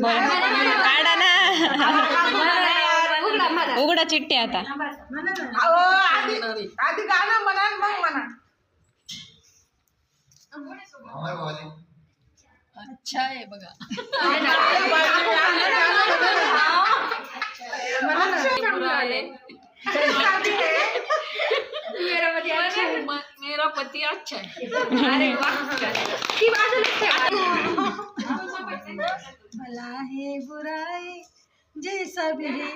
काढा ना उघडा चिठ्ठी आता आधी गाणं म्हणा मग म्हणा अच्छा आहे बघा मेरा पति अच्छा है अरे भला है बुराई जैसा भी है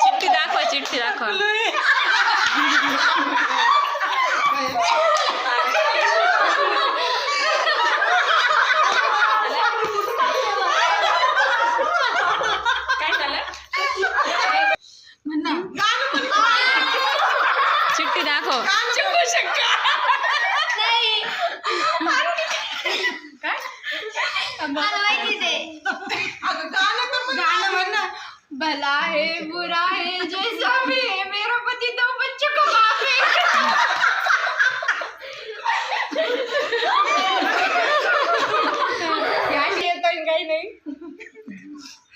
चिठ्ठी दाखवा चिठ्ठी दाखवा चिठ्ठी दाखव भला है बुरा है जैसा भी है मेरा पति 2 बच्चों का बाप है काही नाही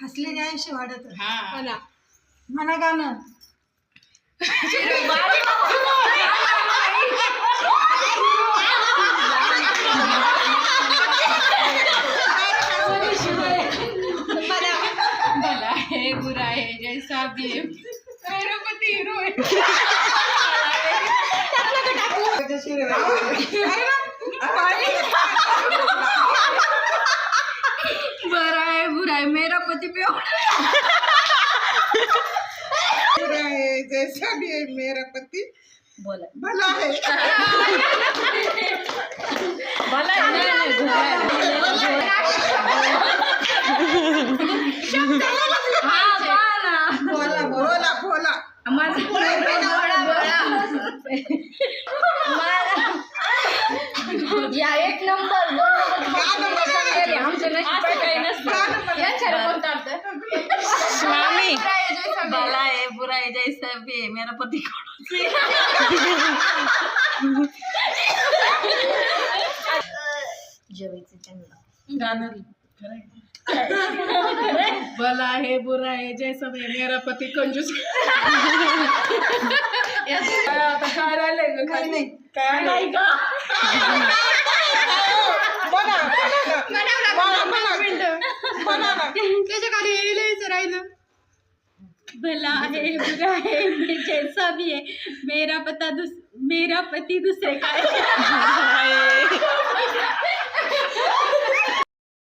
हसले न्यायशी वाढत म्हणा गाणं भला है बुरा है जैसा भी है मेरा पति हीरो है बुरा है बुरा है मेरा पति पे बुरा है जैसा भी है मेरा पति बोला भला है भला बोला बोला बोला या एक नंबर आमचं नशीब काही नसतं मामी भला है बुरा है जैसा भी है मेरा पति कौन भला है बुरा है जैसा भी है मेरा पति कंजूस आता काय राहिलंय काय नाही काय नाही का त्याच्या खाली लिहायचं राहिलं भला है बुरा है जैसा भी है मेरा पति दूसरे का है